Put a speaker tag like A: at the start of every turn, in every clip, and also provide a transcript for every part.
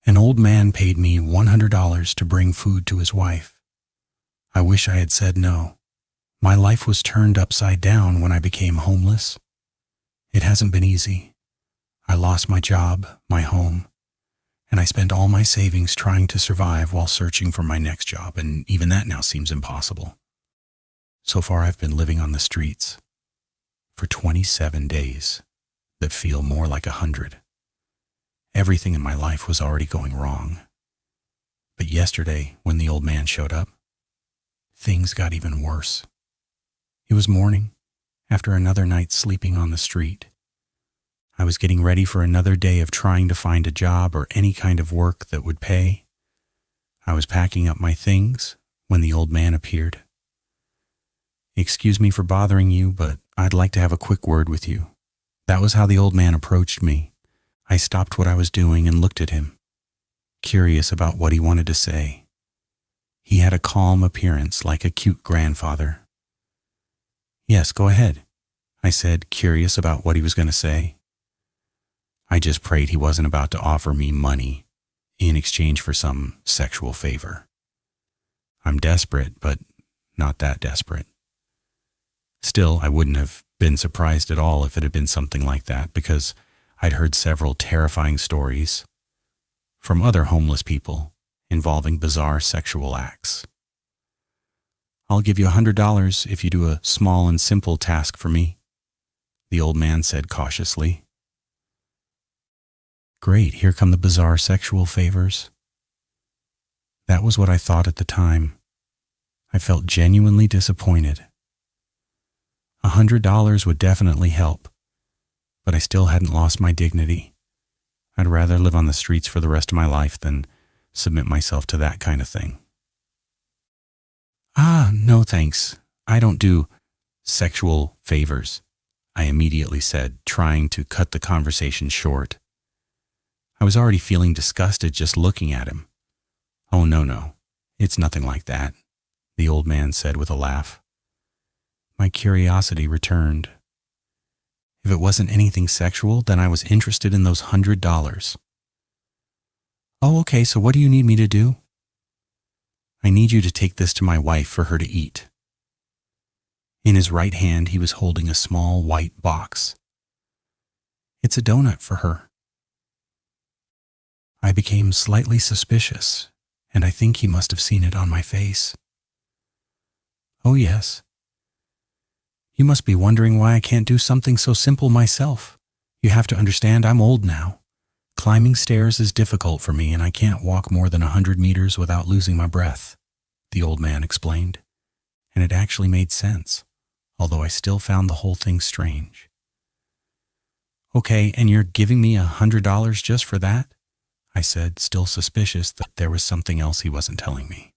A: An old man paid me $100 to bring food to his wife. I wish I had said no. My life was turned upside down when I became homeless. It hasn't been easy. I lost my job, my home, and I spent all my savings trying to survive while searching for my next job, and even that now seems impossible. So far, I've been living on the streets for 27 days that feel more like 100. Everything in my life was already going wrong. But yesterday, when the old man showed up, things got even worse. It was morning, after another night sleeping on the street. I was getting ready for another day of trying to find a job or any kind of work that would pay. I was packing up my things when the old man appeared. "Excuse me for bothering you, but I'd like to have a quick word with you." That was how the old man approached me. I stopped what I was doing and looked at him, curious about what he wanted to say. He had a calm appearance, like a cute grandfather. "Yes, go ahead," I said, curious about what he was going to say. I just prayed he wasn't about to offer me money in exchange for some sexual favor. I'm desperate, but not that desperate. Still, I wouldn't have been surprised at all if it had been something like that, because I'd heard several terrifying stories from other homeless people involving bizarre sexual acts. "I'll give you $100 if you do a small and simple task for me," the old man said cautiously. Great, here come the bizarre sexual favors. That was what I thought at the time. I felt genuinely disappointed. $100 would definitely help, but I still hadn't lost my dignity. I'd rather live on the streets for the rest of my life than submit myself to that kind of thing. No thanks. I don't do sexual favors," I immediately said, trying to cut the conversation short. I was already feeling disgusted just looking at him. "Oh, no, it's nothing like that," the old man said with a laugh. My curiosity returned. If it wasn't anything sexual, then I was interested in those $100. "Oh, okay, so what do you need me to do?" "I need you to take this to my wife for her to eat." In his right hand, he was holding a small white box. "It's a donut for her." I became slightly suspicious, and I think he must have seen it on my face. "Oh, yes. You must be wondering why I can't do something so simple myself. You have to understand I'm old now. Climbing stairs is difficult for me, and I can't walk more than 100 meters without losing my breath," the old man explained. And it actually made sense, although I still found the whole thing strange. "Okay, and you're giving me $100 just for that?" I said, still suspicious that there was something else he wasn't telling me.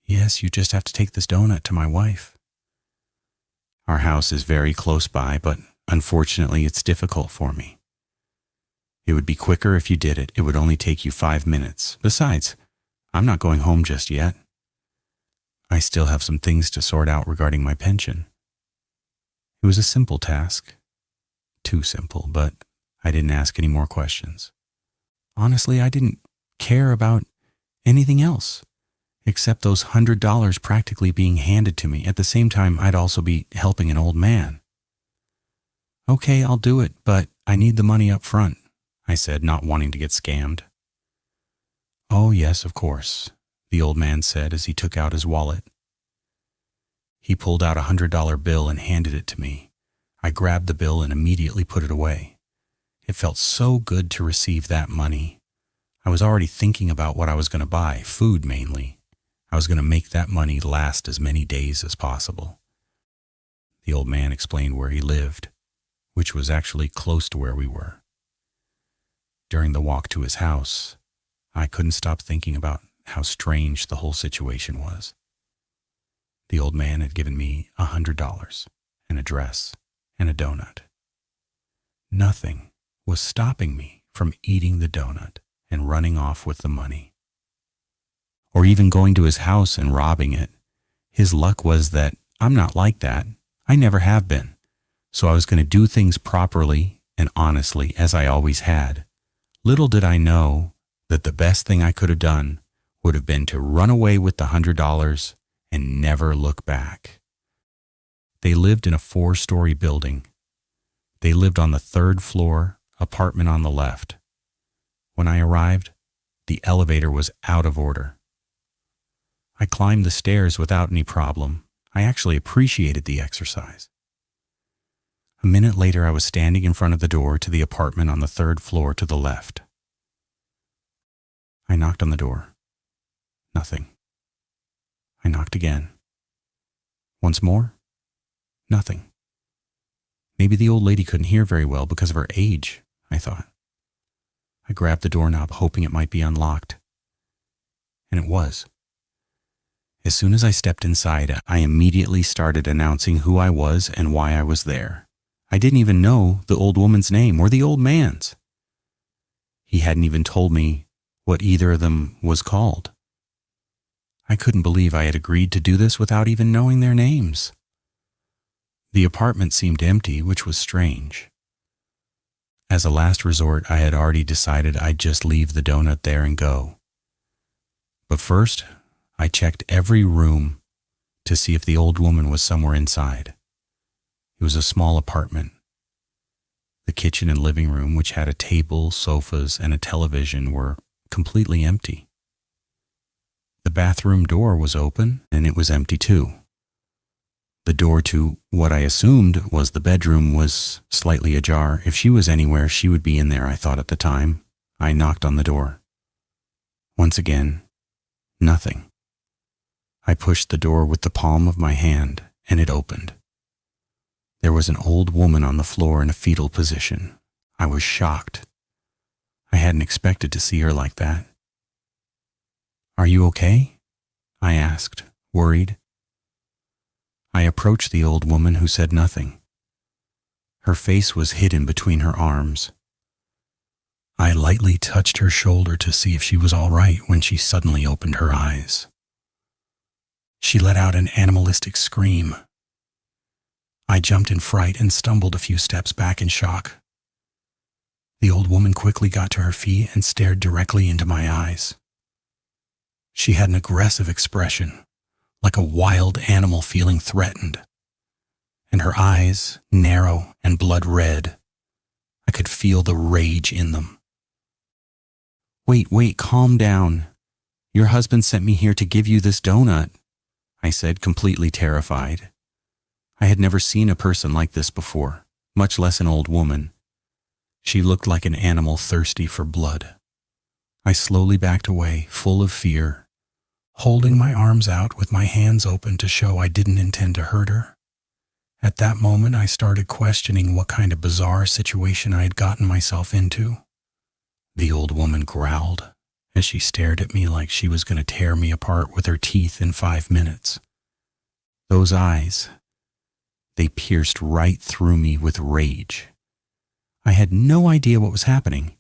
A: "Yes, you just have to take this donut to my wife. Our house is very close by, but unfortunately it's difficult for me. It would be quicker if you did it. It would only take you 5 minutes. Besides, I'm not going home just yet. I still have some things to sort out regarding my pension." It was a simple task. Too simple, but I didn't ask any more questions. Honestly, I didn't care about anything else, except those $100 practically being handed to me. At the same time, I'd also be helping an old man. "Okay, I'll do it, but I need the money up front," I said, not wanting to get scammed. "Oh, yes, of course," the old man said as he took out his wallet. He pulled out a $100 bill and handed it to me. I grabbed the bill and immediately put it away. It felt so good to receive that money. I was already thinking about what I was going to buy, food mainly. I was going to make that money last as many days as possible. The old man explained where he lived, which was actually close to where we were. During the walk to his house, I couldn't stop thinking about how strange the whole situation was. The old man had given me $100, an address, and a donut. Nothing was stopping me from eating the donut and running off with the money, or even going to his house and robbing it. His luck was that I'm not like that. I never have been. So I was going to do things properly and honestly, as I always had, Little did I know that the best thing I could have done would have been to run away with the $100 and never look back. They lived in a 4-story building. They lived on the 3rd floor, apartment on the left. When I arrived, the elevator was out of order. I climbed the stairs without any problem. I actually appreciated the exercise. A minute later, I was standing in front of the door to the apartment on the 3rd floor to the left. I knocked on the door. Nothing. I knocked again. Once more. Nothing. Maybe the old lady couldn't hear very well because of her age, I thought. I grabbed the doorknob, hoping it might be unlocked. And it was. As soon as I stepped inside, I immediately started announcing who I was and why I was there. I didn't even know the old woman's name or the old man's. He hadn't even told me what either of them was called. I couldn't believe I had agreed to do this without even knowing their names. The apartment seemed empty, which was strange. As a last resort, I had already decided I'd just leave the donut there and go. But first, I checked every room to see if the old woman was somewhere inside. It was a small apartment. The kitchen and living room, which had a table, sofas, and a television, were completely empty. The bathroom door was open, and it was empty too. The door to what I assumed was the bedroom was slightly ajar. If she was anywhere, she would be in there, I thought at the time. I knocked on the door. Once again, nothing. I pushed the door with the palm of my hand, and it opened. There was an old woman on the floor in a fetal position. I was shocked. I hadn't expected to see her like that. "Are you okay?" I asked, worried. I approached the old woman, who said nothing. Her face was hidden between her arms. I lightly touched her shoulder to see if she was all right when she suddenly opened her eyes. She let out an animalistic scream. I jumped in fright and stumbled a few steps back in shock. The old woman quickly got to her feet and stared directly into my eyes. She had an aggressive expression, like a wild animal feeling threatened, and her eyes, narrow and blood red. I could feel the rage in them. Wait, calm down. Your husband sent me here to give you this donut," I said, completely terrified. I had never seen a person like this before, much less an old woman. She looked like an animal thirsty for blood. I slowly backed away, full of fear, holding my arms out with my hands open to show I didn't intend to hurt her. At that moment, I started questioning what kind of bizarre situation I had gotten myself into. The old woman growled as she stared at me like she was going to tear me apart with her teeth in 5 minutes. Those eyes, they pierced right through me with rage. I had no idea what was happening,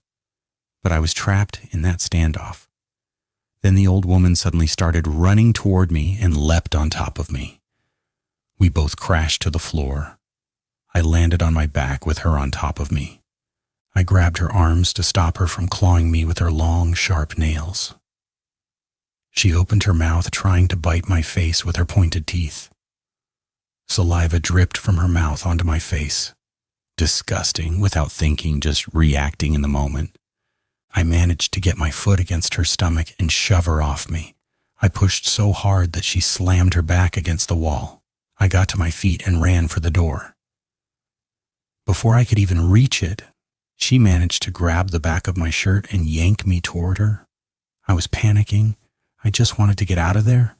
A: but I was trapped in that standoff. Then the old woman suddenly started running toward me and leapt on top of me. We both crashed to the floor. I landed on my back with her on top of me. I grabbed her arms to stop her from clawing me with her long, sharp nails. She opened her mouth, trying to bite my face with her pointed teeth. Saliva dripped from her mouth onto my face. Disgusting, without thinking, just reacting in the moment. I managed to get my foot against her stomach and shove her off me. I pushed so hard that she slammed her back against the wall. I got to my feet and ran for the door. Before I could even reach it, she managed to grab the back of my shirt and yank me toward her. I was panicking. I just wanted to get out of there.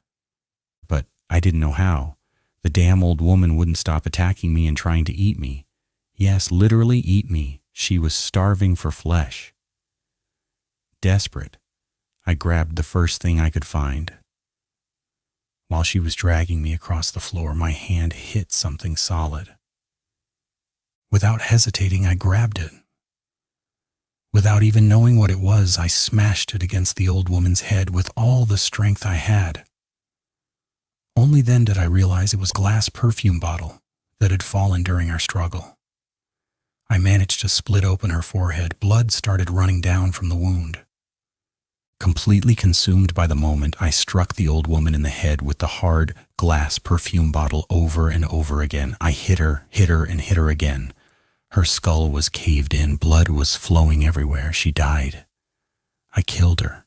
A: But I didn't know how. The damn old woman wouldn't stop attacking me and trying to eat me. Yes, literally eat me. She was starving for flesh. Desperate, I grabbed the first thing I could find. While she was dragging me across the floor, my hand hit something solid. Without hesitating, I grabbed it. Without even knowing what it was, I smashed it against the old woman's head with all the strength I had. Only then did I realize it was a glass perfume bottle that had fallen during our struggle. I managed to split open her forehead. Blood started running down from the wound. Completely consumed by the moment, I struck the old woman in the head with the hard glass perfume bottle over and over again. I hit her, and hit her again. Her skull was caved in. Blood was flowing everywhere. She died. I killed her.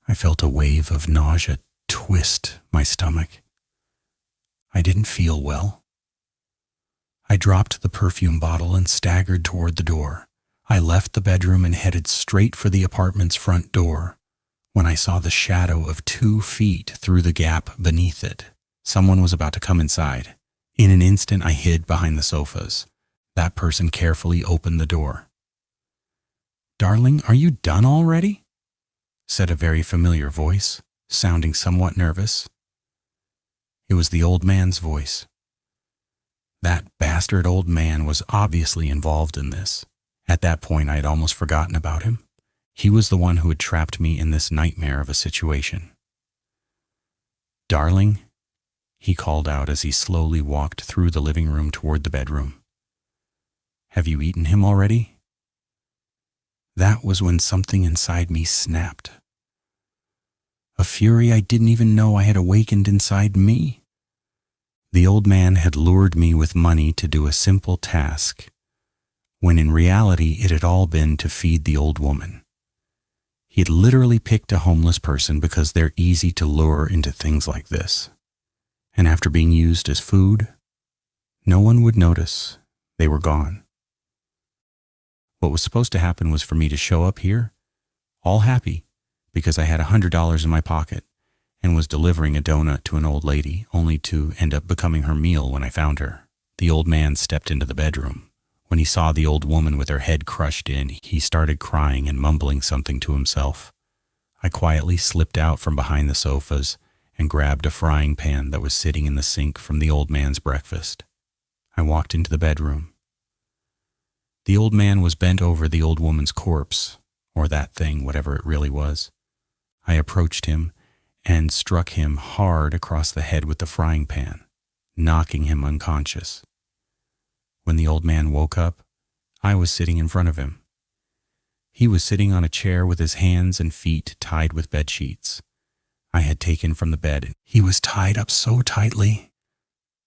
A: I felt a wave of nausea twist my stomach. I didn't feel well. I dropped the perfume bottle and staggered toward the door. I left the bedroom and headed straight for the apartment's front door when I saw the shadow of 2 feet through the gap beneath it. Someone was about to come inside. In an instant, I hid behind the sofas. That person carefully opened the door. "Darling, are you done already?" said a very familiar voice, sounding somewhat nervous. It was the old man's voice. That bastard old man was obviously involved in this. At that point, I had almost forgotten about him. He was the one who had trapped me in this nightmare of a situation. "Darling," he called out as he slowly walked through the living room toward the bedroom. "Have you eaten him already?" That was when something inside me snapped. A fury I didn't even know I had awakened inside me. The old man had lured me with money to do a simple task, when in reality it had all been to feed the old woman. He had literally picked a homeless person because they're easy to lure into things like this. And after being used as food, no one would notice they were gone. What was supposed to happen was for me to show up here, all happy, because I had $100 in my pocket and was delivering a donut to an old lady, only to end up becoming her meal when I found her. The old man stepped into the bedroom. When he saw the old woman with her head crushed in, he started crying and mumbling something to himself. I quietly slipped out from behind the sofas and grabbed a frying pan that was sitting in the sink from the old man's breakfast. I walked into the bedroom. The old man was bent over the old woman's corpse, or that thing, whatever it really was. I approached him and struck him hard across the head with the frying pan, knocking him unconscious. When the old man woke up, I was sitting in front of him. He was sitting on a chair with his hands and feet tied with bed sheets I had taken from the bed. He was tied up so tightly,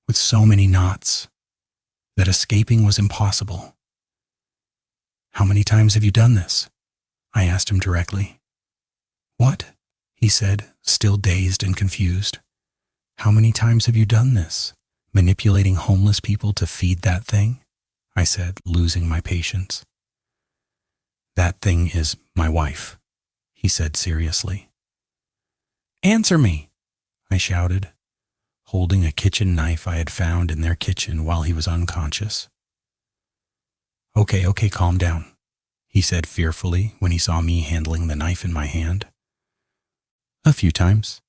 A: with so many knots, that escaping was impossible. "How many times have you done this?" I asked him directly. "What?" he said, still dazed and confused. "How many times have you done this? Manipulating homeless people to feed that thing?" I said, losing my patience. "That thing is my wife," he said seriously. "Answer me," I shouted, holding a kitchen knife I had found in their kitchen while he was unconscious. Okay, calm down," he said fearfully when he saw me handling the knife in my hand. "A few times."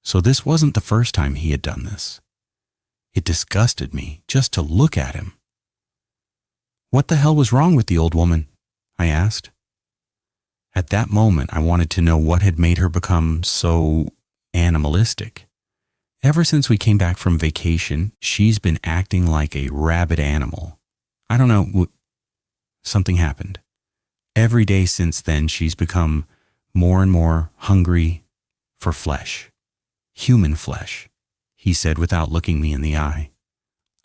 A: So this wasn't the first time he had done this. It disgusted me just to look at him. "What the hell was wrong with the old woman?" I asked. At that moment, I wanted to know what had made her become so animalistic. Ever since we came back from vacation, she's been acting like a rabid animal. I don't know, something happened. Every day since then, she's become more and more hungry for flesh. Human flesh, he said without looking me in the eye.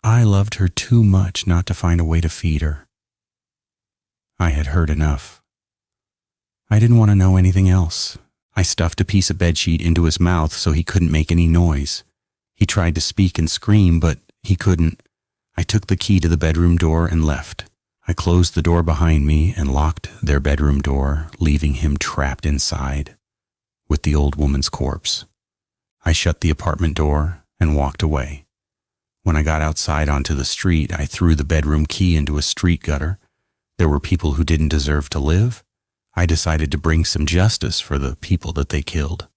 A: I loved her too much not to find a way to feed her. I had heard enough. I didn't want to know anything else. I stuffed a piece of bedsheet into his mouth so he couldn't make any noise. He tried to speak and scream, but he couldn't. I took the key to the bedroom door and left. I closed the door behind me and locked their bedroom door, leaving him trapped inside with the old woman's corpse. I shut the apartment door and walked away. When I got outside onto the street, I threw the bedroom key into a street gutter. There were people who didn't deserve to live. I decided to bring some justice for the people that they killed.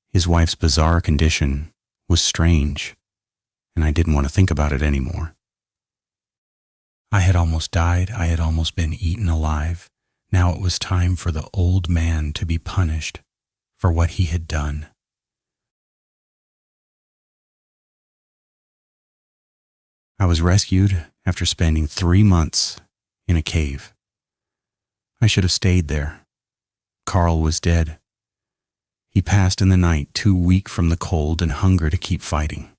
A: His wife's bizarre condition was strange, and I didn't want to think about it anymore. I had almost died. I had almost been eaten alive. Now it was time for the old man to be punished for what he had done. I was rescued after spending 3 months in a cave. I should have stayed there. Carl was dead. He passed in the night, too weak from the cold and hunger to keep fighting.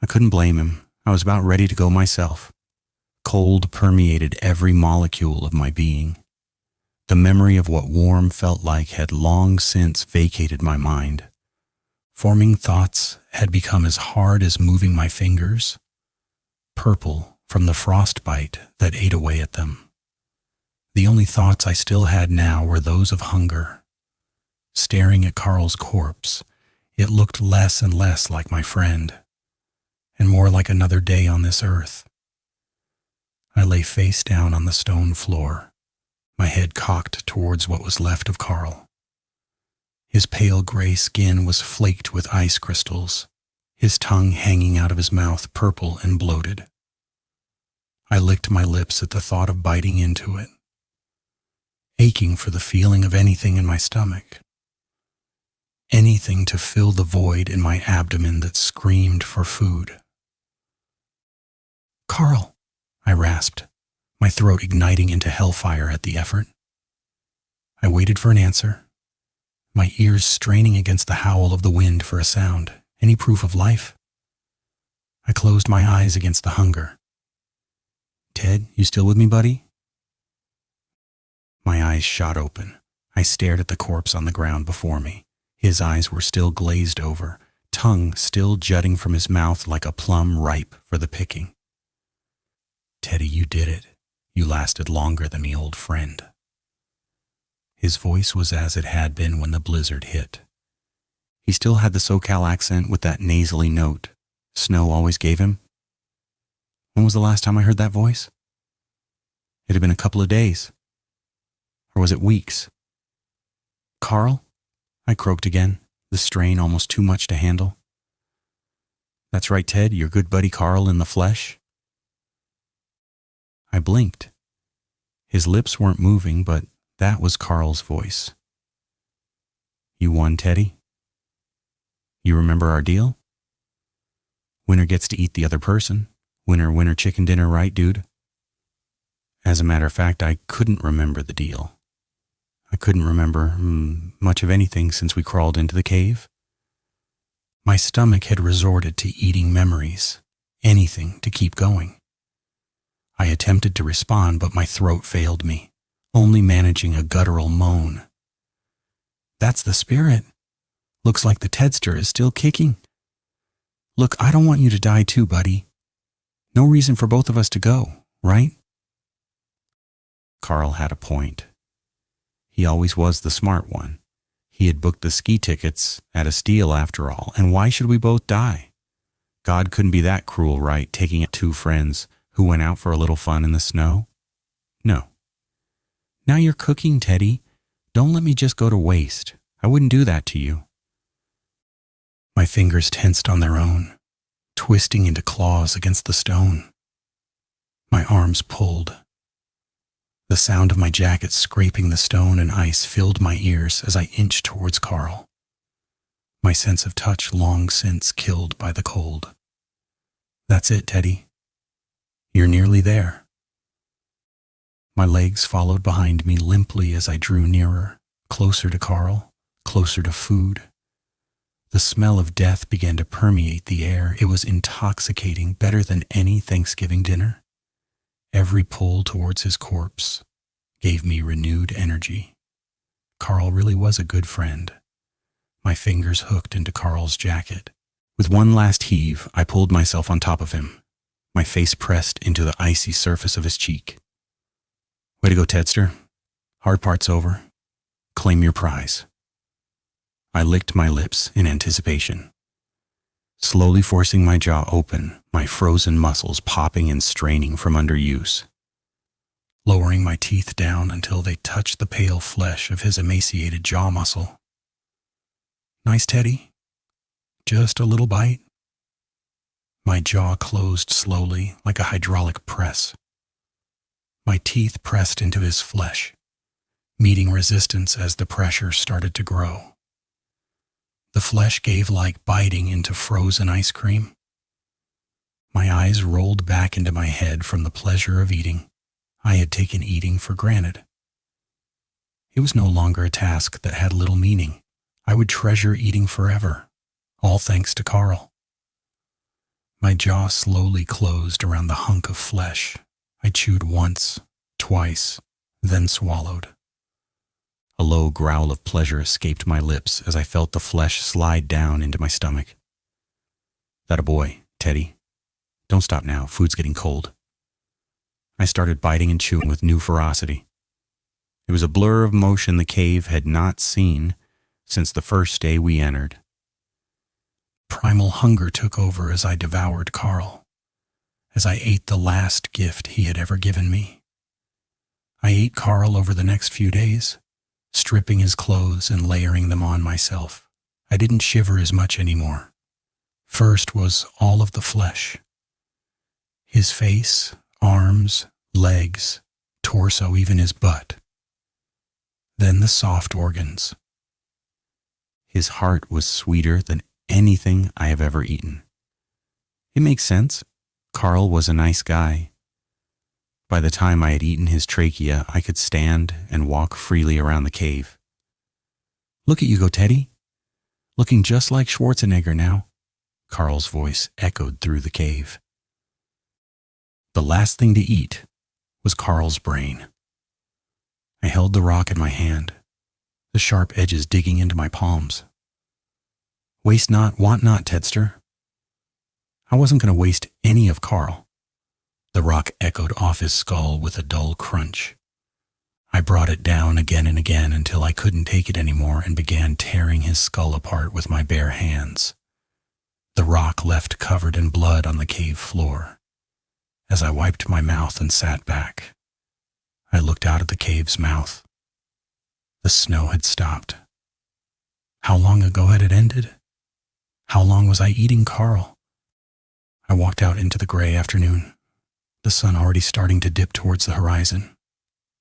A: I couldn't blame him. I was about ready to go myself. Cold permeated every molecule of my being. The memory of what warm felt like had long since vacated my mind. Forming thoughts had become as hard as moving my fingers, purple from the frostbite that ate away at them. The only thoughts I still had now were those of hunger. Staring at Carl's corpse, it looked less and less like my friend, and more like another day on this earth. I lay face down on the stone floor, my head cocked towards what was left of Carl. His pale gray skin was flaked with ice crystals, his tongue hanging out of his mouth purple and bloated. I licked my lips at the thought of biting into it, aching for the feeling of anything in my stomach. Anything to fill the void in my abdomen that screamed for food. "Carl," I rasped, my throat igniting into hellfire at the effort. I waited for an answer, my ears straining against the howl of the wind for a sound, any proof of life. I closed my eyes against the hunger. "Ted, you still with me, buddy?" My eyes shot open. I stared at the corpse on the ground before me. His eyes were still glazed over, tongue still jutting from his mouth like a plum ripe for the picking. "Teddy, you did it. You lasted longer than me, old friend." His voice was as it had been when the blizzard hit. He still had the SoCal accent with that nasally note Snow always gave him. When was the last time I heard that voice? It had been a couple of days. Or was it weeks? "Carl?" I croaked again, the strain almost too much to handle. "That's right, Ted, your good buddy Carl in the flesh." I blinked. His lips weren't moving, but that was Carl's voice. "You won, Teddy. You remember our deal? Winner gets to eat the other person. Winner, winner, chicken dinner, right, dude?" As a matter of fact, I couldn't remember the deal. I couldn't remember much of anything since we crawled into the cave. My stomach had resorted to eating memories, anything to keep going. I attempted to respond, but my throat failed me, only managing a guttural moan. "That's the spirit. Looks like the Tedster is still kicking. Look, I don't want you to die too, buddy. No reason for both of us to go, right?" Carl had a point. He always was the smart one. He had booked the ski tickets at a steal after all, and why should we both die? God couldn't be that cruel, right, taking two friends who went out for a little fun in the snow? No. "Now you're cooking, Teddy. Don't let me just go to waste. I wouldn't do that to you." My fingers tensed on their own, twisting into claws against the stone. My arms pulled. The sound of my jacket scraping the stone and ice filled my ears as I inched towards Carl, my sense of touch long since killed by the cold. "That's it, Teddy. You're nearly there." My legs followed behind me limply as I drew nearer, closer to Carl, closer to food. The smell of death began to permeate the air. It was intoxicating, better than any Thanksgiving dinner. Every pull towards his corpse gave me renewed energy. Carl really was a good friend. My fingers hooked into Carl's jacket. With one last heave, I pulled myself on top of him, my face pressed into the icy surface of his cheek. "Way to go, Tedster. Hard part's over. Claim your prize." I licked my lips in anticipation, slowly forcing my jaw open, my frozen muscles popping and straining from underuse, lowering my teeth down until they touched the pale flesh of his emaciated jaw muscle. "Nice, Teddy. Just a little bite." My jaw closed slowly like a hydraulic press. My teeth pressed into his flesh, meeting resistance as the pressure started to grow. The flesh gave like biting into frozen ice cream. My eyes rolled back into my head from the pleasure of eating. I had taken eating for granted. It was no longer a task that had little meaning. I would treasure eating forever, all thanks to Carl. My jaw slowly closed around the hunk of flesh. I chewed once, twice, then swallowed. A low growl of pleasure escaped my lips as I felt the flesh slide down into my stomach. "That a boy, Teddy. Don't stop now, food's getting cold." I started biting and chewing with new ferocity. It was a blur of motion the cave had not seen since the first day we entered. Primal hunger took over as I devoured Carl, as I ate the last gift he had ever given me. I ate Carl over the next few days, stripping his clothes and layering them on myself. I didn't shiver as much anymore. First was all of the flesh. His face, arms, legs, torso, even his butt. Then the soft organs. His heart was sweeter than anything I have ever eaten. It makes sense. Carl was a nice guy. By the time I had eaten his trachea, I could stand and walk freely around the cave. "Look at you go, Teddy. Looking just like Schwarzenegger now." Carl's voice echoed through the cave. The last thing to eat was Carl's brain. I held the rock in my hand, the sharp edges digging into my palms. "Waste not, want not, Tedster." I wasn't going to waste any of Carl. The rock echoed off his skull with a dull crunch. I brought it down again and again until I couldn't take it anymore and began tearing his skull apart with my bare hands. The rock left covered in blood on the cave floor. As I wiped my mouth and sat back, I looked out at the cave's mouth. The snow had stopped. How long ago had it ended? How long was I eating Carl? I walked out into the gray afternoon, the sun already starting to dip towards the horizon.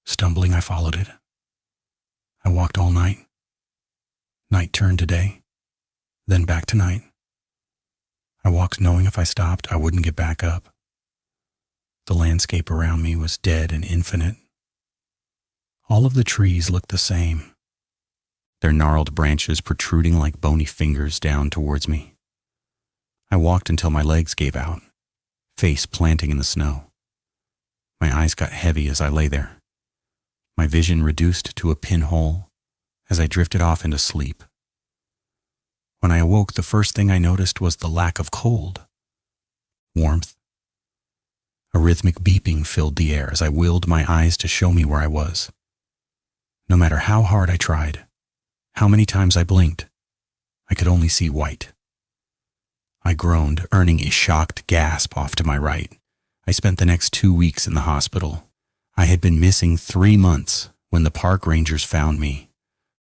A: Stumbling, I followed it. I walked all night. Night turned to day, then back to night. I walked knowing if I stopped, I wouldn't get back up. The landscape around me was dead and infinite. All of the trees looked the same, their gnarled branches protruding like bony fingers down towards me. I walked until my legs gave out, face planting in the snow. My eyes got heavy as I lay there. My vision reduced to a pinhole as I drifted off into sleep. When I awoke, the first thing I noticed was the lack of cold. Warmth. A rhythmic beeping filled the air as I willed my eyes to show me where I was. No matter how hard I tried, how many times I blinked, I could only see white. I groaned, earning a shocked gasp off to my right. I spent the next 2 weeks in the hospital. I had been missing 3 months when the park rangers found me.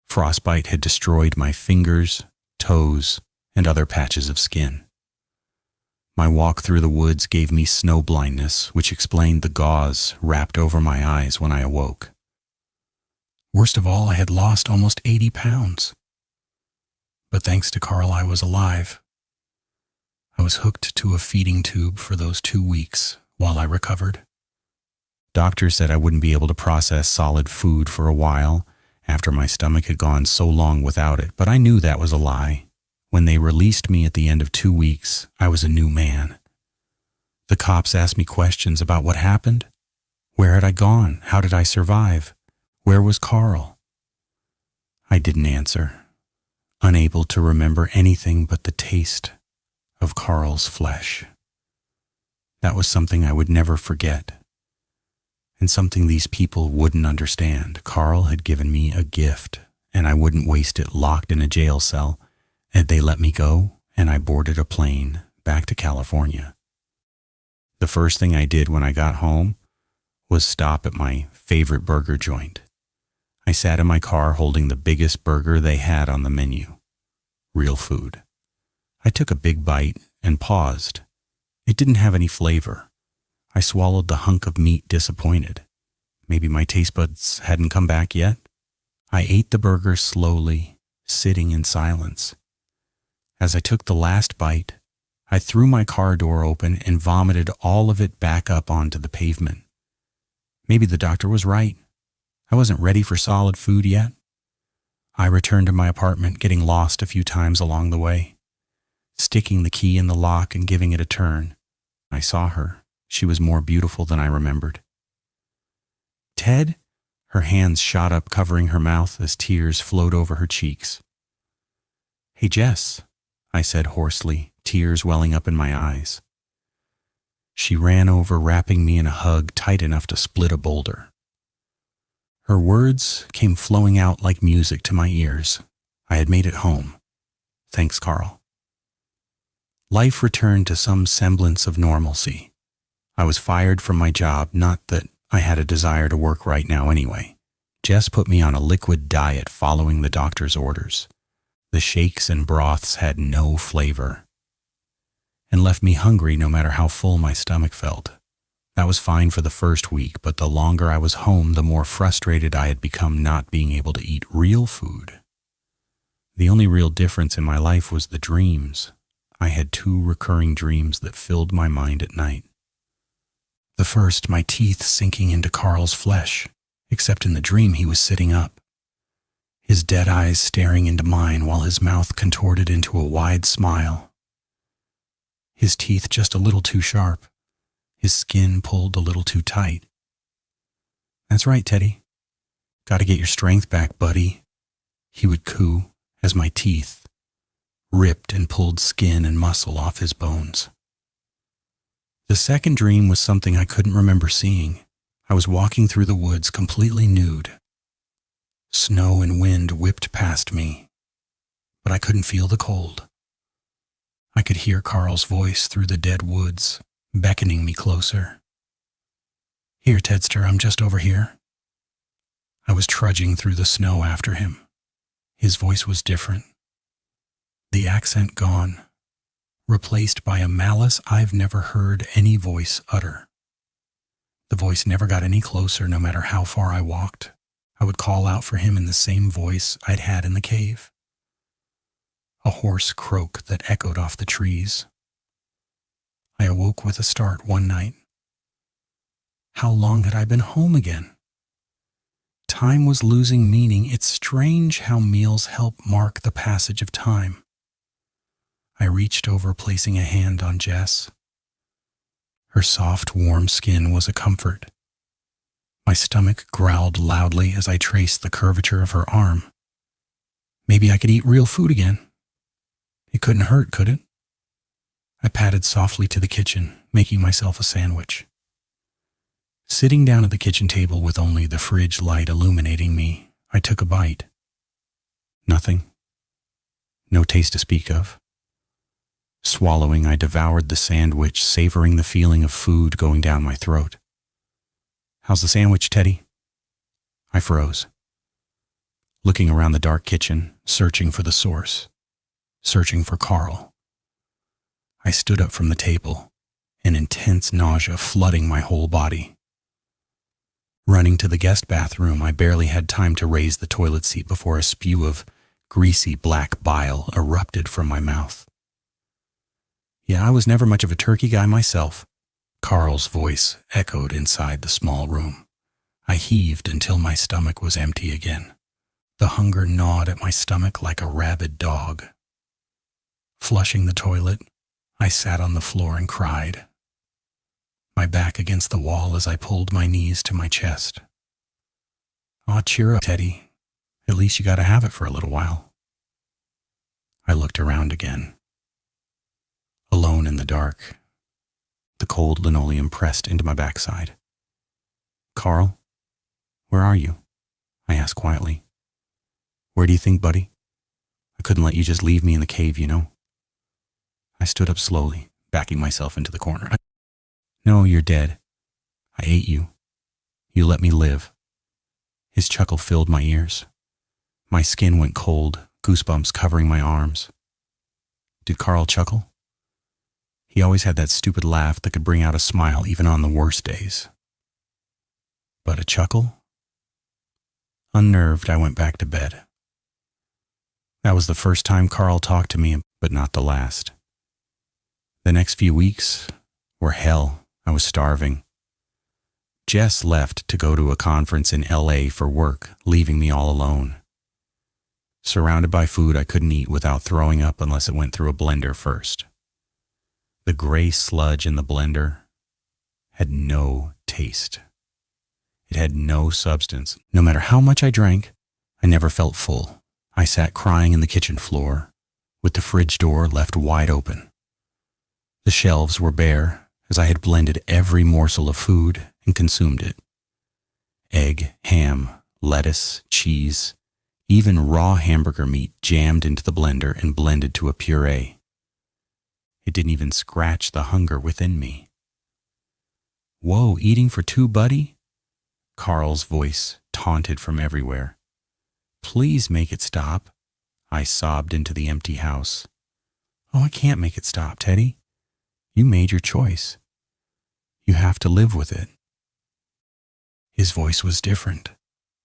A: Frostbite had destroyed my fingers, toes, and other patches of skin. My walk through the woods gave me snow blindness, which explained the gauze wrapped over my eyes when I awoke. Worst of all, I had lost almost 80 pounds. But thanks to Carl, I was alive. I was hooked to a feeding tube for those 2 weeks while I recovered. Doctors said I wouldn't be able to process solid food for a while after my stomach had gone so long without it, but I knew that was a lie. When they released me at the end of 2 weeks, I was a new man. The cops asked me questions about what happened. Where had I gone? How did I survive? Where was Carl? I didn't answer, unable to remember anything but the taste of Carl's flesh. That was something I would never forget, and something these people wouldn't understand. Carl had given me a gift, and I wouldn't waste it locked in a jail cell. And they let me go, and I boarded a plane back to California. The first thing I did when I got home was stop at my favorite burger joint. I sat in my car holding the biggest burger they had on the menu. Real food. I took a big bite and paused. It didn't have any flavor. I swallowed the hunk of meat disappointed. Maybe my taste buds hadn't come back yet. I ate the burger slowly, sitting in silence. As I took the last bite, I threw my car door open and vomited all of it back up onto the pavement. Maybe the doctor was right. I wasn't ready for solid food yet. I returned to my apartment, getting lost a few times along the way, sticking the key in the lock and giving it a turn. I saw her. She was more beautiful than I remembered. Ted? Her hands shot up, covering her mouth as tears flowed over her cheeks. Hey, Jess, I said hoarsely, tears welling up in my eyes. She ran over, wrapping me in a hug tight enough to split a boulder. Her words came flowing out like music to my ears. I had made it home. Thanks, Carl. Life returned to some semblance of normalcy. I was fired from my job, not that I had a desire to work right now anyway. Jess put me on a liquid diet following the doctor's orders. The shakes and broths had no flavor and left me hungry no matter how full my stomach felt. That was fine for the first week, but the longer I was home, the more frustrated I had become not being able to eat real food. The only real difference in my life was the dreams. I had 2 recurring dreams that filled my mind at night. The first, my teeth sinking into Carl's flesh, except in the dream he was sitting up, his dead eyes staring into mine while his mouth contorted into a wide smile. His teeth just a little too sharp, his skin pulled a little too tight. That's right, Teddy. Gotta get your strength back, buddy, he would coo as my teeth ripped and pulled skin and muscle off his bones. The second dream was something I couldn't remember seeing. I was walking through the woods completely nude. Snow and wind whipped past me, but I couldn't feel the cold. I could hear Carl's voice through the dead woods, beckoning me closer. Here, Tedster, I'm just over here. I was trudging through the snow after him. His voice was different. The accent gone, replaced by a malice I've never heard any voice utter. The voice never got any closer no matter how far I walked. I would call out for him in the same voice I'd had in the cave. A hoarse croak that echoed off the trees. I awoke with a start one night. How long had I been home again? Time was losing meaning. It's strange how meals help mark the passage of time. I reached over, placing a hand on Jess. Her soft, warm skin was a comfort. My stomach growled loudly as I traced the curvature of her arm. Maybe I could eat real food again. It couldn't hurt, could it? I padded softly to the kitchen, making myself a sandwich. Sitting down at the kitchen table with only the fridge light illuminating me, I took a bite. Nothing. No taste to speak of. Swallowing, I devoured the sandwich, savoring the feeling of food going down my throat. How's the sandwich, Teddy? I froze, looking around the dark kitchen, searching for the source, searching for Carl. I stood up from the table, an intense nausea flooding my whole body. Running to the guest bathroom, I barely had time to raise the toilet seat before a spew of greasy black bile erupted from my mouth. Yeah, I was never much of a turkey guy myself. Carl's voice echoed inside the small room. I heaved until my stomach was empty again. The hunger gnawed at my stomach like a rabid dog. Flushing the toilet, I sat on the floor and cried, my back against the wall as I pulled my knees to my chest. Aw, cheer up, Teddy. At least you gotta have it for a little while. I looked around again. Alone in the dark, the cold linoleum pressed into my backside. Carl, where are you? I asked quietly. Where do you think, buddy? I couldn't let you just leave me in the cave, you know. I stood up slowly, backing myself into the corner. No, you're dead. I ate you. You let me live. His chuckle filled my ears. My skin went cold, goosebumps covering my arms. Did Carl chuckle? He always had that stupid laugh that could bring out a smile even on the worst days. But a chuckle? Unnerved, I went back to bed. That was the first time Carl talked to me, but not the last. The next few weeks were hell. I was starving. Jess left to go to a conference in LA for work, leaving me all alone. Surrounded by food I couldn't eat without throwing up unless it went through a blender first. The gray sludge in the blender had no taste. It had no substance. No matter how much I drank, I never felt full. I sat crying in the kitchen floor, with the fridge door left wide open. The shelves were bare, as I had blended every morsel of food and consumed it. Egg, ham, lettuce, cheese, even raw hamburger meat jammed into the blender and blended to a puree. It didn't even scratch the hunger within me. "Whoa, eating for two, buddy?" Carl's voice taunted from everywhere. "Please make it stop," I sobbed into the empty house. "Oh, I can't make it stop, Teddy. You made your choice. You have to live with it." His voice was different,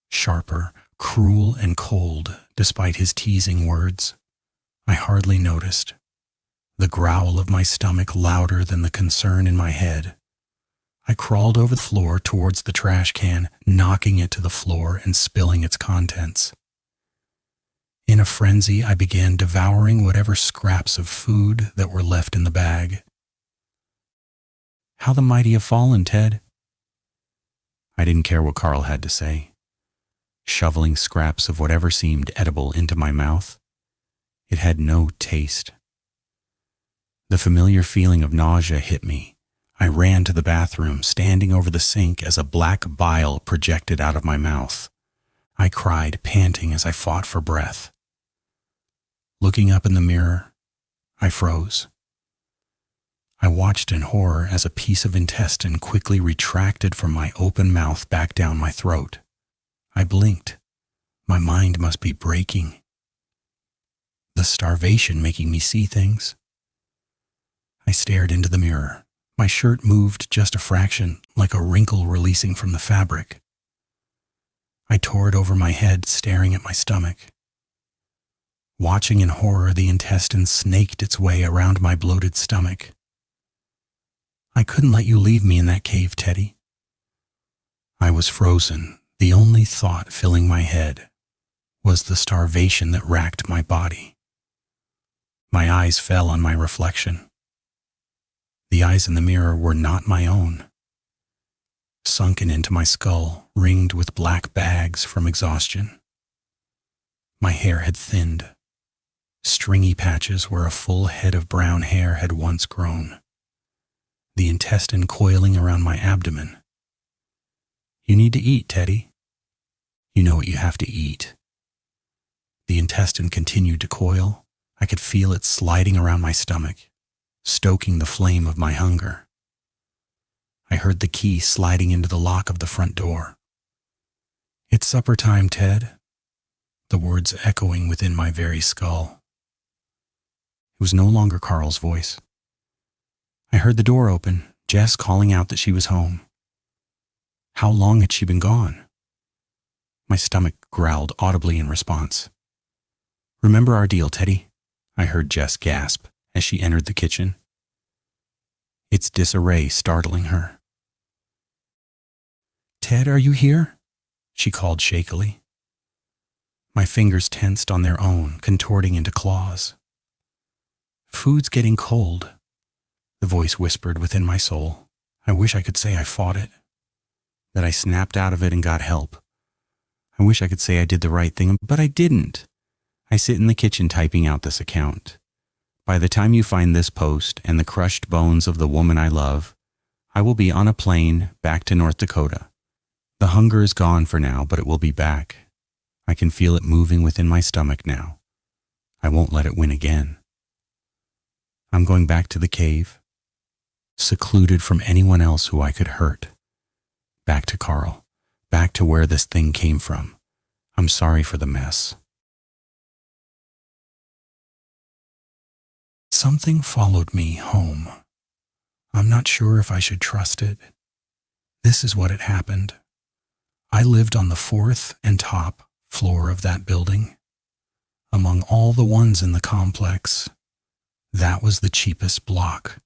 A: sharper, cruel and cold, despite his teasing words. I hardly noticed. The growl of my stomach louder than the concern in my head. I crawled over the floor towards the trash can, knocking it to the floor and spilling its contents. In a frenzy, I began devouring whatever scraps of food that were left in the bag. "How the mighty have fallen, Ted." I didn't care what Carl had to say. Shoveling scraps of whatever seemed edible into my mouth, it had no taste. The familiar feeling of nausea hit me. I ran to the bathroom, standing over the sink as a black bile projected out of my mouth. I cried, panting as I fought for breath. Looking up in the mirror, I froze. I watched in horror as a piece of intestine quickly retracted from my open mouth back down my throat. I blinked. My mind must be breaking. The starvation making me see things. I stared into the mirror. My shirt moved just a fraction, like a wrinkle releasing from the fabric. I tore it over my head, staring at my stomach. Watching in horror, the intestine snaked its way around my bloated stomach. "I couldn't let you leave me in that cave, Teddy." I was frozen. The only thought filling my head was the starvation that racked my body. My eyes fell on my reflection. The eyes in the mirror were not my own. Sunken into my skull, ringed with black bags from exhaustion. My hair had thinned. Stringy patches where a full head of brown hair had once grown. The intestine coiling around my abdomen. "You need to eat, Teddy. You know what you have to eat." The intestine continued to coil. I could feel it sliding around my stomach, stoking the flame of my hunger. I heard the key sliding into the lock of the front door. "It's supper time, Ted," the words echoing within my very skull. It was no longer Carl's voice. I heard the door open, Jess calling out that she was home. How long had she been gone? My stomach growled audibly in response. "Remember our deal, Teddy," I heard Jess gasp as she entered the kitchen. Its disarray startling her. "Ted, are you here?" she called shakily. My fingers tensed on their own, contorting into claws. "Food's getting cold," the voice whispered within my soul. I wish I could say I fought it, that I snapped out of it and got help. I wish I could say I did the right thing, but I didn't. I sit in the kitchen typing out this account. By the time you find this post and the crushed bones of the woman I love, I will be on a plane back to North Dakota. The hunger is gone for now, but it will be back. I can feel it moving within my stomach now. I won't let it win again. I'm going back to the cave, secluded from anyone else who I could hurt. Back to Carl, back to where this thing came from. I'm sorry for the mess. Something followed me home. I'm not sure if I should trust it. This is what had happened. I lived on the 4th and top floor of that building. Among all the ones in the complex, That was the cheapest block.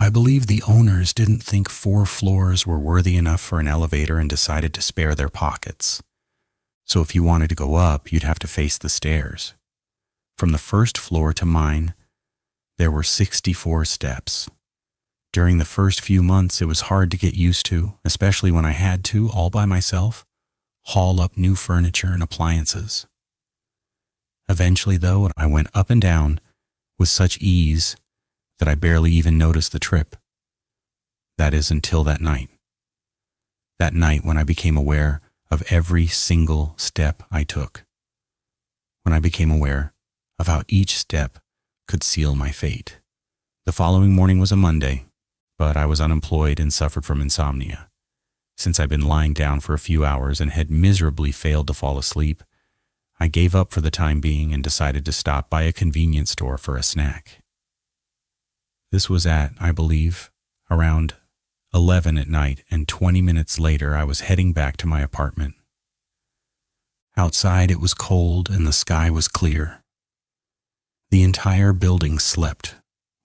A: I believe the owners didn't think 4 floors were worthy enough for an elevator and decided to spare their pockets. So if you wanted to go up, you'd have to face the stairs. From the first floor to mine, there were 64 steps. During the first few months, it was hard to get used to, especially when I had to, all by myself, haul up new furniture and appliances. Eventually, though, I went up and down with such ease that I barely even noticed the trip. That is, until that night. That night when I became aware of every single step I took. When I became aware of how each step could seal my fate. The following morning was a Monday, but I was unemployed and suffered from insomnia. Since I'd been lying down for a few hours and had miserably failed to fall asleep, I gave up for the time being and decided to stop by a convenience store for a snack. This was at, I believe, around 11 at night, and 20 minutes later I was heading back to my apartment. Outside it was cold and the sky was clear. The entire building slept,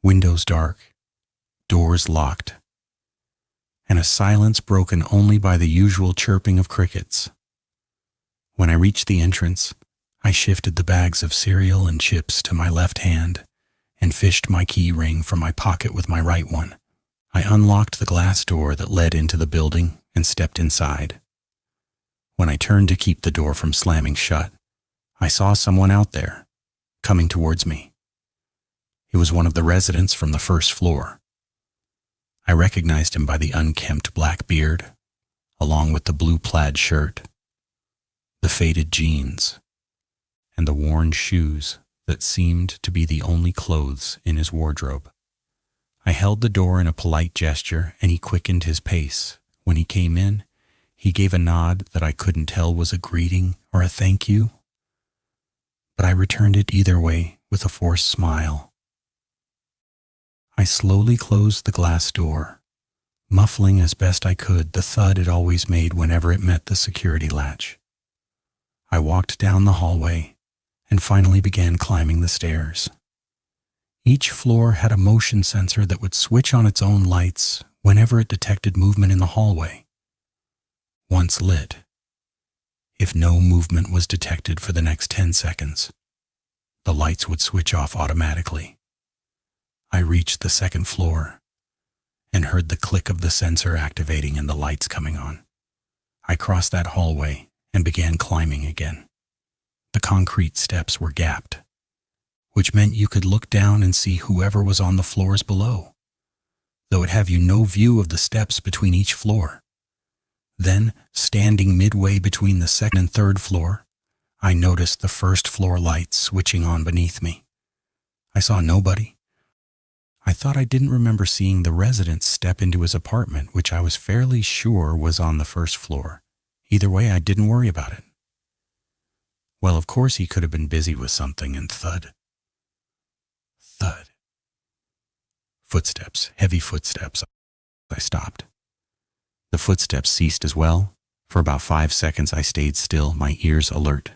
A: windows dark, doors locked, and a silence broken only by the usual chirping of crickets. When I reached the entrance, I shifted the bags of cereal and chips to my left hand and fished my key ring from my pocket with my right one. I unlocked the glass door that led into the building and stepped inside. When I turned to keep the door from slamming shut, I saw someone out there, coming towards me. It was one of the residents from the first floor. I recognized him by the unkempt black beard, along with the blue plaid shirt, the faded jeans, and the worn shoes that seemed to be the only clothes in his wardrobe. I held the door in a polite gesture, and he quickened his pace. When he came in, he gave a nod that I couldn't tell was a greeting or a thank you, but I returned it either way with a forced smile. I slowly closed the glass door, muffling as best I could the thud it always made whenever it met the security latch. I walked down the hallway and finally began climbing the stairs. Each floor had a motion sensor that would switch on its own lights whenever it detected movement in the hallway. Once lit, if no movement was detected for the next 10 seconds, the lights would switch off automatically. I reached the second floor and heard the click of the sensor activating and the lights coming on. I crossed that hallway and began climbing again. The concrete steps were gapped, which meant you could look down and see whoever was on the floors below, though it have you no view of the steps between each floor. Then, standing midway between the second and third floor, I noticed the first floor lights switching on beneath me. I saw nobody. I thought I didn't remember seeing the resident step into his apartment, which I was fairly sure was on the first floor. Either way, I didn't worry about it. Well, of course he could have been busy with something, and thud. Thud. Footsteps, heavy footsteps. I stopped. The footsteps ceased as well. For about 5 seconds I stayed still, my ears alert,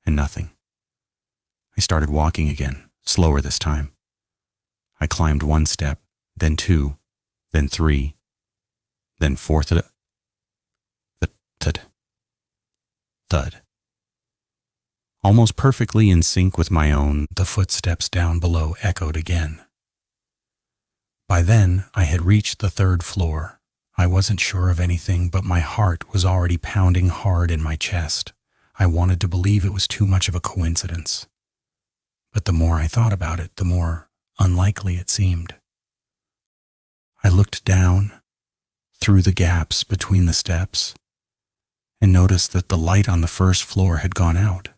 A: and nothing. I started walking again, slower this time. I climbed 1 step, then 2, then 3, then 4. Thud. Almost perfectly in sync with my own, the footsteps down below echoed again. By then, I had reached the third floor. I wasn't sure of anything, but my heart was already pounding hard in my chest. I wanted to believe it was too much of a coincidence. But the more I thought about it, the more unlikely it seemed. I looked down, through the gaps between the steps, and noticed that the light on the first floor had gone out,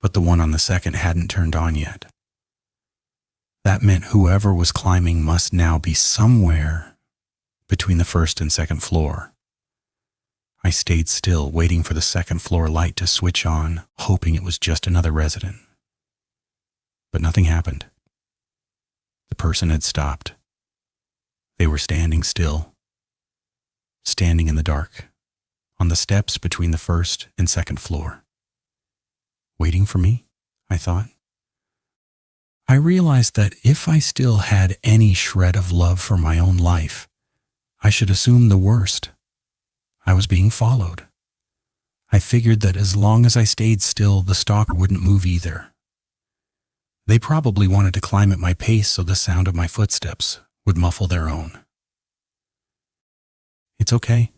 A: but the one on the second hadn't turned on yet. That meant whoever was climbing must now be somewhere between the first and second floor. I stayed still, waiting for the second floor light to switch on, hoping it was just another resident. But nothing happened. The person had stopped. They were standing still, standing in the dark, on the steps between the first and second floor. Waiting for me, I thought. I realized that if I still had any shred of love for my own life, I should assume the worst. I was being followed. I figured that as long as I stayed still, the stalker wouldn't move either. They probably wanted to climb at my pace so the sound of my footsteps would muffle their own. It's okay,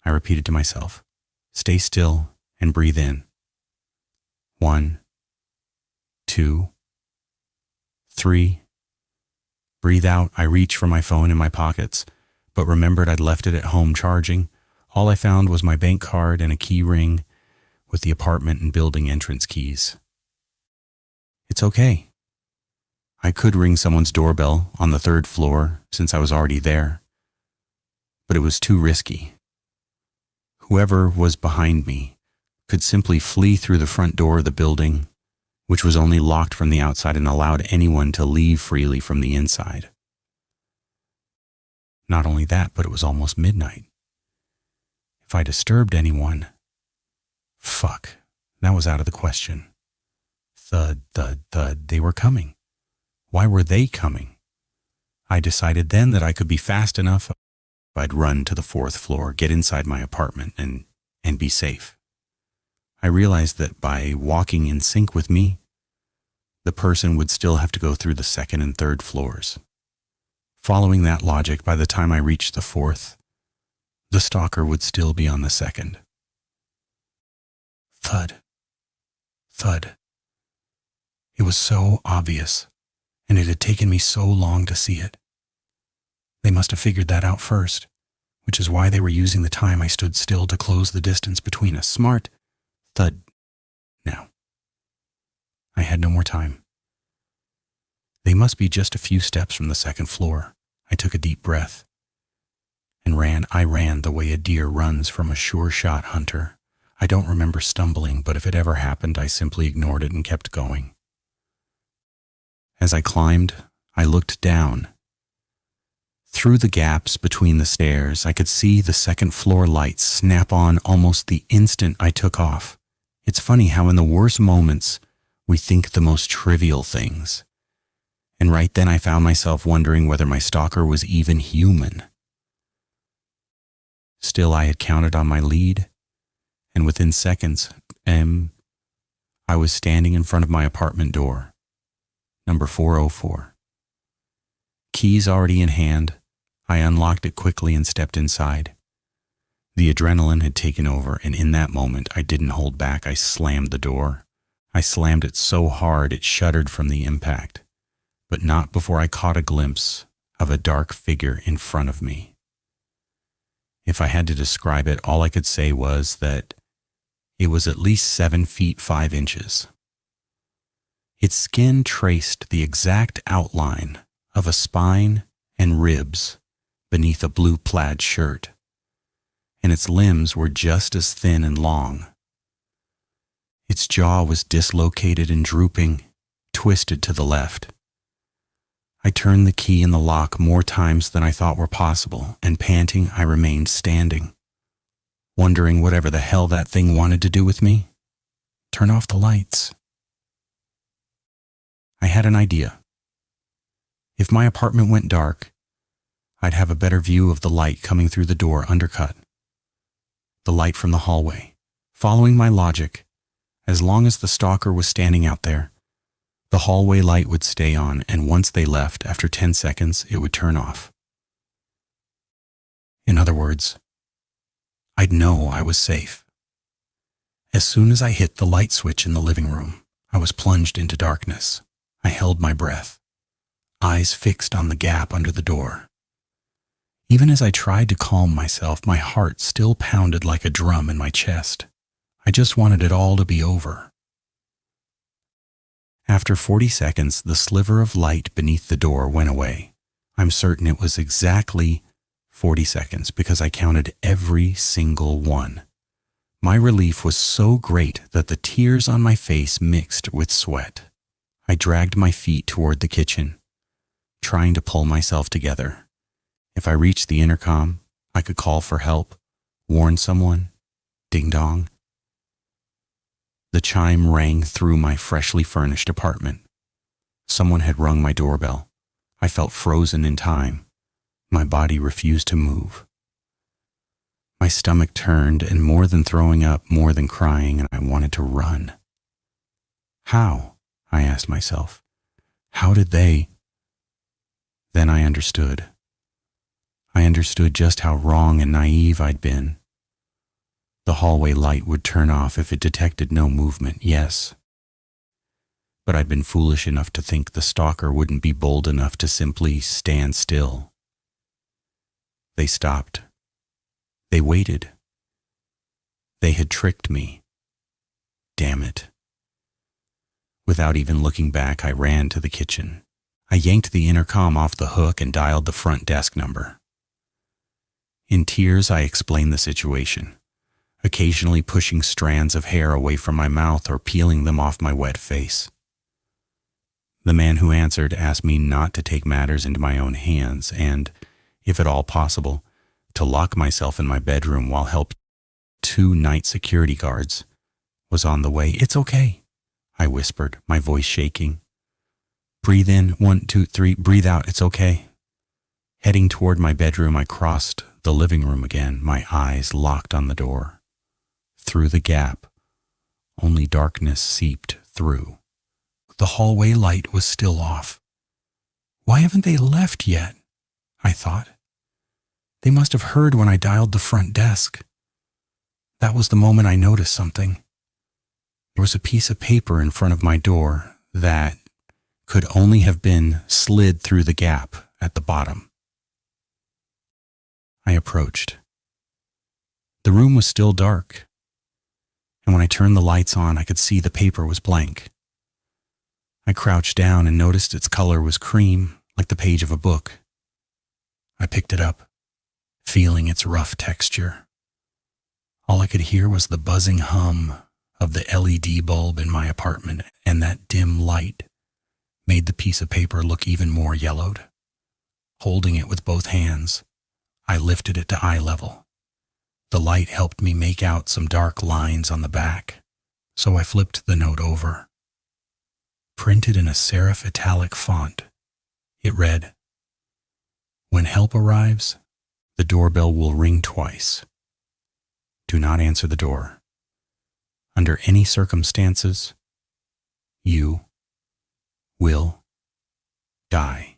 A: I repeated to myself. Stay still and breathe in. 1, 2, 3. Breathe out. I reached for my phone in my pockets, but remembered I'd left it at home charging. All I found was my bank card and a key ring with the apartment and building entrance keys. It's okay. I could ring someone's doorbell on the 3rd floor since I was already there, but it was too risky. Whoever was behind me could simply flee through the front door of the building, which was only locked from the outside and allowed anyone to leave freely from the inside. Not only that, but it was almost midnight. If I disturbed anyone, that was out of the question. Thud, thud, thud, they were coming. Why were they coming? I decided then that I could be fast enough. I'd run to the 4th floor, get inside my apartment, and be safe. I realized that by walking in sync with me, the person would still have to go through the 2nd and 3rd floors. Following that logic, by the time I reached the 4th, the stalker would still be on the 2nd. Thud. Thud. It was so obvious, and it had taken me so long to see it. They must have figured that out first, which is why they were using the time I stood still to close the distance between us. Smart. Thud. Now. I had no more time. They must be just a few steps from the 2nd floor. I took a deep breath and ran. I ran the way a deer runs from a sure-shot hunter. I don't remember stumbling, but if it ever happened, I simply ignored it and kept going. As I climbed, I looked down. Through the gaps between the stairs, I could see the 2nd floor lights snap on almost the instant I took off. It's funny how in the worst moments, we think the most trivial things. And right then I found myself wondering whether my stalker was even human. Still, I had counted on my lead, and within seconds, I was standing in front of my apartment door, number 404. Keys already in hand, I unlocked it quickly and stepped inside. The adrenaline had taken over, and in that moment, I didn't hold back. I slammed the door. I slammed it so hard it shuddered from the impact, but not before I caught a glimpse of a dark figure in front of me. If I had to describe it, all I could say was that it was at least 7 feet 5 inches. Its skin traced the exact outline of a spine and ribs beneath a blue plaid shirt, and its limbs were just as thin and long. Its jaw was dislocated and drooping, twisted to the left. I turned the key in the lock more times than I thought were possible, and panting, I remained standing, wondering whatever the hell that thing wanted to do with me. Turn off the lights. I had an idea. If my apartment went dark, I'd have a better view of the light coming through the door undercut. The light from the hallway. Following my logic, as long as the stalker was standing out there, the hallway light would stay on, and once they left, after 10 seconds, it would turn off. In other words, I'd know I was safe. As soon as I hit the light switch in the living room, I was plunged into darkness. I held my breath, eyes fixed on the gap under the door. Even as I tried to calm myself, my heart still pounded like a drum in my chest. I just wanted it all to be over. After 40 seconds, the sliver of light beneath the door went away. I'm certain it was exactly 40 seconds because I counted every single one. My relief was so great that the tears on my face mixed with sweat. I dragged my feet toward the kitchen, trying to pull myself together. If I reached the intercom, I could call for help, warn someone. Ding dong. The chime rang through my freshly furnished apartment. Someone had rung my doorbell. I felt frozen in time. My body refused to move. My stomach turned, and more than throwing up, more than crying, and I wanted to run. How? I asked myself. How did they? Then I understood. I understood just how wrong and naive I'd been. The hallway light would turn off if it detected no movement, yes. But I'd been foolish enough to think the stalker wouldn't be bold enough to simply stand still. They stopped. They waited. They had tricked me. Damn it. Without even looking back, I ran to the kitchen. I yanked the intercom off the hook and dialed the front desk number. In tears, I explained the situation, occasionally pushing strands of hair away from my mouth or peeling them off my wet face. The man who answered asked me not to take matters into my own hands and, if at all possible, to lock myself in my bedroom while help 2 night security guards was on the way. "It's okay," I whispered, my voice shaking. "Breathe in, 1, 2, 3, breathe out, it's okay." Heading toward my bedroom, I crossed the living room again, my eyes locked on the door. Through the gap, only darkness seeped through. The hallway light was still off. Why haven't they left yet? I thought. They must have heard when I dialed the front desk. That was the moment I noticed something. There was a piece of paper in front of my door that could only have been slid through the gap at the bottom. I approached. The room was still dark, and when I turned the lights on, I could see the paper was blank. I crouched down and noticed its color was cream, like the page of a book. I picked it up, feeling its rough texture. All I could hear was the buzzing hum of the LED bulb in my apartment, and that dim light made the piece of paper look even more yellowed. Holding it with both hands, I lifted it to eye level. The light helped me make out some dark lines on the back, so I flipped the note over. Printed in a serif italic font, it read, "When help arrives, the doorbell will ring twice. Do not answer the door. Under any circumstances, you will die."